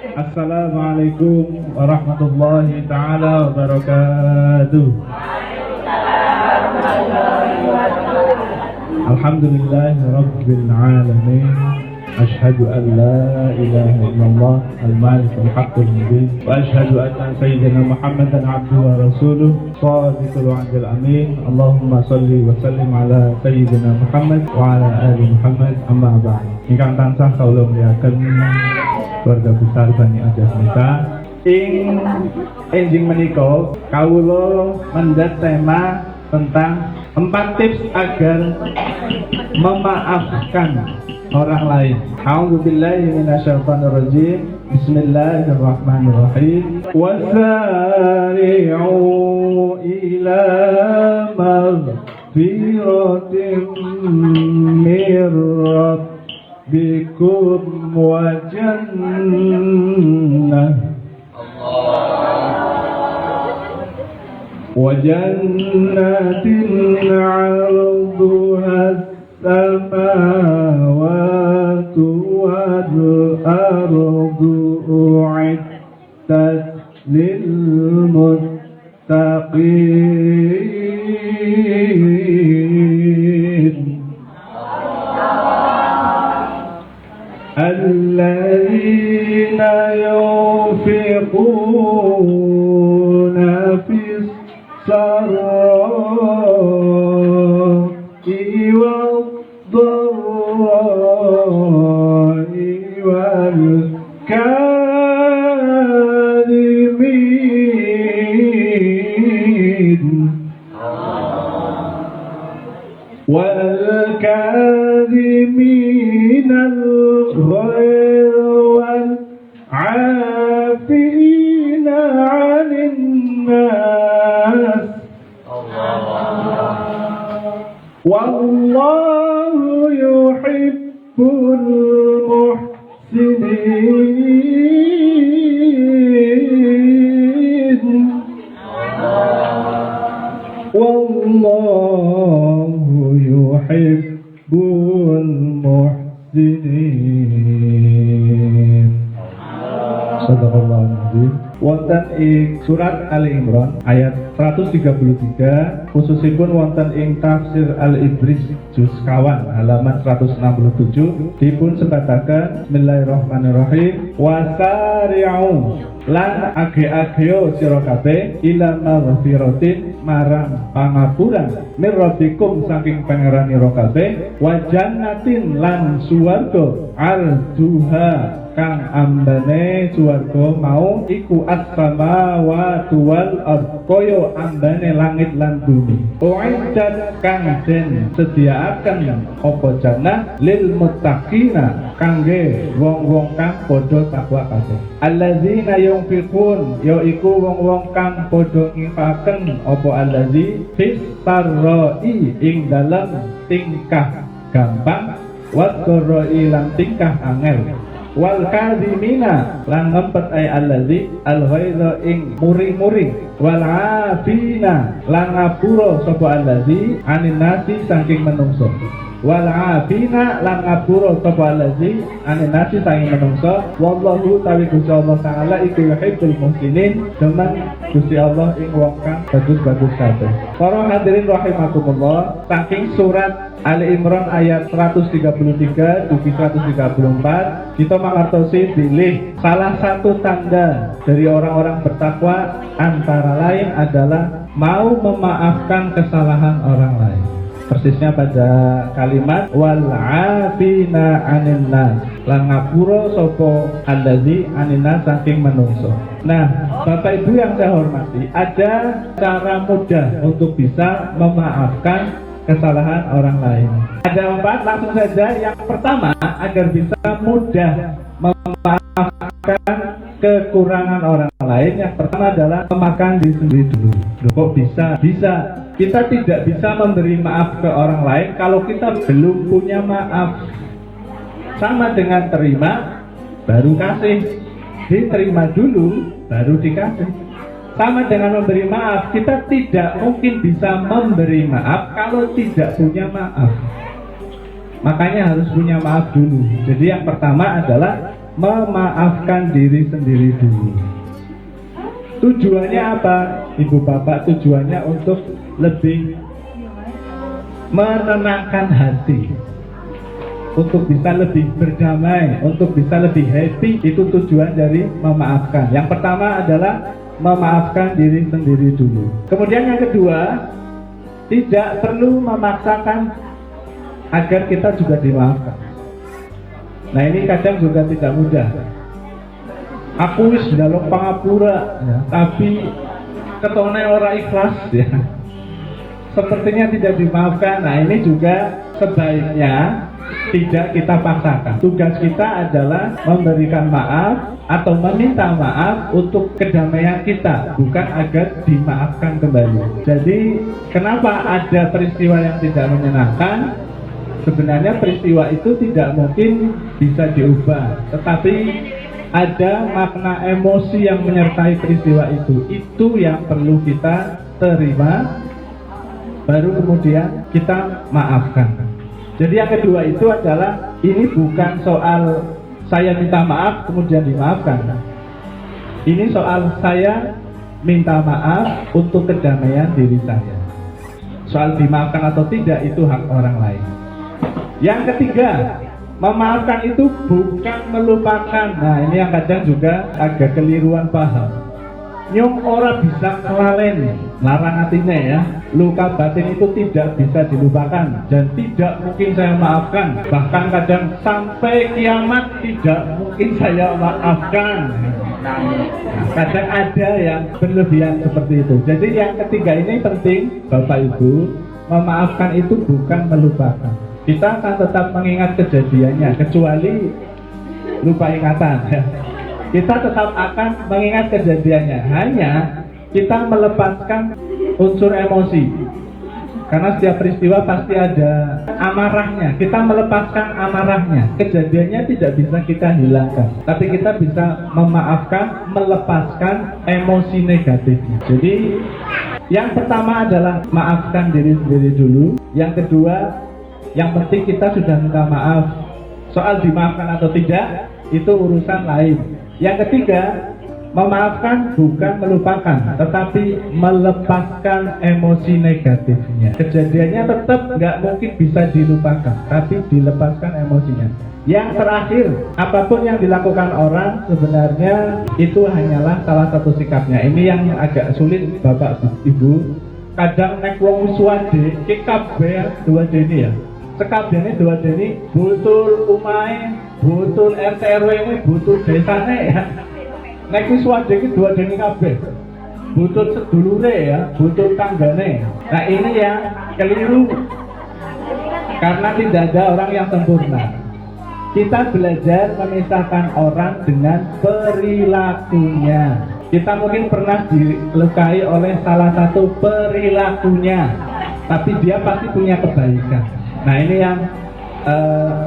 Assalamualaikum warahmatullahi ta'ala wabarakatuh. Alhamdulillahi rabbil alamin. Ashhadu an la ilaha illallah al-malik al-haqqul mubin wa ashhadu anna sayyidina Muhammadan abduhu wa rasuluh shadiqul wa'dil amin. Allahumma salli wa sallim ala sayyidina Muhammad wa ala ali Muhammad, amma ba'd. Ingkang tansah kawula muliaken keluarga besar Bani Ajasmita, ing enjing menika kawula mendhet tema tentang 4 tips agar memaafkan orang lain. A'udzubillahi minasyaitonirrajim. Bismillahirrahmanirrahim. Wasari'u ila maghfiratin mir rabbikum wa jannah وجنات عرضها السماوات والأرض أعدت للمتقين الذين ينفقون في السراء والضراء والكاظمين الغيظ والعافين عن الناس والله يحب المحسنين والله يحب المحسنين. Sadaqallahul azim. Wonten ing surat Ali Imran ayat 133, khususipun wonten ing tafsir Al-Ibris juz kawan halaman 167 dipun sebataken Bismillahirrahmanirrahim. Wasari'u lan age-ageo sira kabeh ila maghfiratin marang pangapuran mir rabbikum saking pangeranira kabeh wa jannatin lan suwarga arduha kang ambane suwarga mau iku as-samawati wal ardh kaya ambane langit lan bumi. Uiddat kang den sediaaken apa jannah lil muttaqina kangge wong-wong kang padha takwa kabeh. Alladzina yunfiqun yaiku wong-wong kang padha nginfakaken apa allazi fis sarra'i ing dalem tingkah gampang wa qarra'i lan tingkah angel. Wal kadhimina lan ngempet ay allazi al ghaidha ing muring-muring wal afina lan ngapura sapa allazi anin nasi saking menungso wal afina lan ngapura sapa allazi anin nasi saking menungso wallahu tawi Gusti Allah taala iku yuhibbul muhsinin demen Gusti Allah ing wong kang bagus-bagus kabeh. Para hadirin rahimakumullah, saking surat Ali Imran ayat 133 dugi 134 kita mangertosi bilih salah satu tanda dari orang-orang bertakwa antara lain adalah mau memaafkan kesalahan orang lain. Persisnya pada kalimat wal afina anin nas lan ngapura sapa allazi anin nas saking menungso. Nah, Bapak Ibu yang saya hormati, ada cara mudah untuk bisa memaafkan kesalahan orang lain. Ada 4, langsung saja. Yang pertama, agar bisa mudah memaafkan kekurangan orang lain, yang pertama adalah memaafkan diri sendiri dulu. Loh, kok bisa? Bisa. Kita tidak bisa memberi maaf ke orang lain kalau kita belum punya maaf. Sama dengan terima, baru kasih. Diterima dulu, baru dikasih. Sama dengan memberi maaf, kita tidak mungkin bisa memberi maaf kalau tidak punya maaf. Makanya harus punya maaf dulu. Jadi yang pertama adalah memaafkan diri sendiri dulu. Tujuannya apa, ibu bapak? Tujuannya untuk lebih menenangkan hati, untuk bisa lebih berdamai, untuk bisa lebih happy. Itu tujuan dari memaafkan. Yang pertama adalah memaafkan diri sendiri dulu. Kemudian yang kedua, tidak perlu memaksakan agar kita juga dimaafkan. Nah ini kadang juga tidak mudah. Aku wis njaluk pangapura ya, tapi ketone ora ikhlas ya. Sepertinya tidak dimaafkan. Nah ini juga sebaiknya tidak kita paksakan. Tugas kita adalah memberikan maaf atau meminta maaf untuk kedamaian kita, bukan agar dimaafkan kembali. Jadi kenapa ada peristiwa yang tidak menyenangkan? Sebenarnya peristiwa itu tidak mungkin bisa diubah, tetapi ada makna emosi yang menyertai peristiwa itu. Itu yang perlu kita terima, baru kemudian kita maafkan. Jadi yang kedua itu adalah, ini bukan soal saya minta maaf kemudian dimaafkan. Ini soal saya minta maaf untuk kedamaian diri saya. Soal dimaafkan atau tidak itu hak orang lain. Yang ketiga, memaafkan itu bukan melupakan. Nah ini yang kadang juga agak keliruan paham. Nyong ora bisa kelalen, larang hatinya ya. Luka batin itu tidak bisa dilupakan dan tidak mungkin saya maafkan. Bahkan kadang sampai kiamat tidak mungkin saya maafkan. Nah, kadang ada yang berlebihan seperti itu. Jadi yang ketiga ini penting, Bapak Ibu. Memaafkan itu bukan melupakan. Kita akan tetap mengingat kejadiannya, kecuali lupa ingatan. Kita tetap akan mengingat kejadiannya, hanya kita melepaskan unsur emosi. Karena setiap peristiwa pasti ada amarahnya. Kita melepaskan amarahnya. Kejadiannya tidak bisa kita hilangkan, tapi kita bisa memaafkan, melepaskan emosi negatifnya. Jadi yang pertama adalah maafkan diri sendiri dulu. Yang kedua, yang penting kita sudah minta maaf. Soal dimaafkan atau tidak itu urusan lain. Yang ketiga, memaafkan bukan melupakan, tetapi melepaskan emosi negatifnya. Kejadiannya tetap nggak mungkin bisa dilupakan, tapi dilepaskan emosinya. Yang terakhir, apapun yang dilakukan orang sebenarnya itu hanyalah salah satu sikapnya. Ini yang agak sulit Bapak Ibu. Kadang nek wong suwade, kabeh dua deni ya. Sekabehane dua deni, butul umahe, butul RT RW ini, butul desane ya. Nek wis wajah iki dua deni kabeh. Butuh sedulure ya, butuh tanggane. Nah ini yang keliru. Karena tidak ada orang yang sempurna. Kita belajar memisahkan orang dengan perilakunya. Kita mungkin pernah dilukai oleh salah satu perilakunya, tapi dia pasti punya kebaikan. Nah ini yang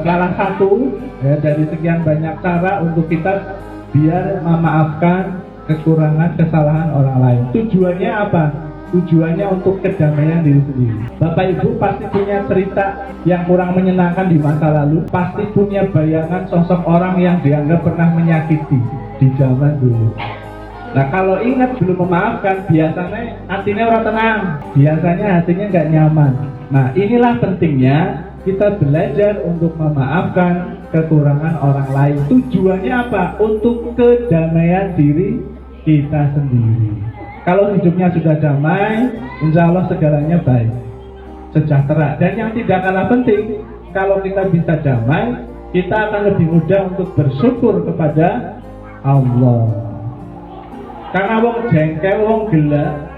salah satu ya, dari sekian banyak cara untuk kita biar memaafkan kekurangan, kesalahan orang lain. Tujuannya apa? Tujuannya untuk kedamaian diri sendiri. Bapak Ibu pasti punya cerita yang kurang menyenangkan di masa lalu. Pasti punya bayangan sosok orang yang dianggap pernah menyakiti di zaman dulu. Nah kalau ingat belum memaafkan, biasanya hatinya orang tenang. Biasanya hatinya nggak nyaman. Nah inilah pentingnya kita belajar untuk memaafkan kekurangan orang lain. Tujuannya apa? Untuk kedamaian diri kita sendiri. Kalau hidupnya sudah damai, insya Allah segalanya baik, sejahtera. Dan yang tidak kalah penting, kalau kita bisa damai, kita akan lebih mudah untuk bersyukur kepada Allah. Karena wong jengkel, wong gelak,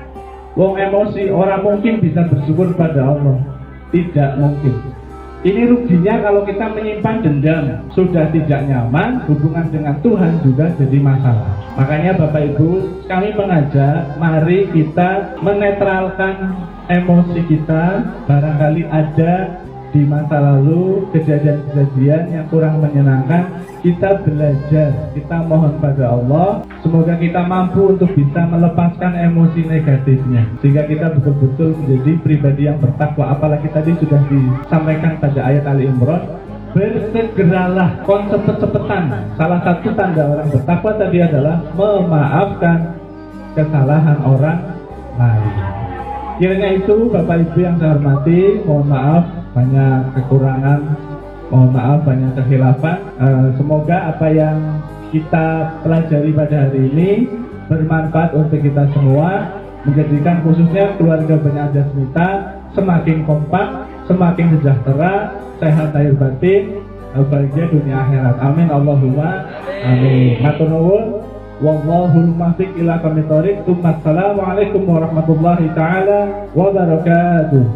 wong emosi, orang mungkin bisa bersyukur pada Allah. Tidak mungkin. Ini ruginya kalau kita menyimpan dendam. Sudah tidak nyaman, hubungan dengan Tuhan juga jadi masalah. Makanya Bapak Ibu, kami mengajak, mari kita menetralkan emosi kita. Barangkali ada di masa lalu kejadian-kejadian yang kurang menyenangkan. Kita belajar, kita mohon pada Allah, semoga kita mampu untuk bisa melepaskan emosi negatifnya, sehingga kita betul-betul menjadi pribadi yang bertakwa. Apalagi tadi sudah disampaikan pada ayat Ali Imran, bersegeralah, cepet-cepetan. Salah satu tanda orang bertakwa tadi adalah memaafkan kesalahan orang lain. Kiranya itu Bapak Ibu yang saya hormati, mohon maaf banyak kekurangan, mohon maaf banyak kekhilafan. Semoga apa yang kita pelajari pada hari ini bermanfaat untuk kita semua, menjadikan khususnya keluarga Bani Jasmita semakin kompak, semakin sejahtera, sehat lahir batin, bahagia dunia akhirat. Amin Allahumma amin. Matur nuwun. Wallahul muwaffiq ila aqwamit thoriq. Assalamualaikum warahmatullahi taala wabarakatuh.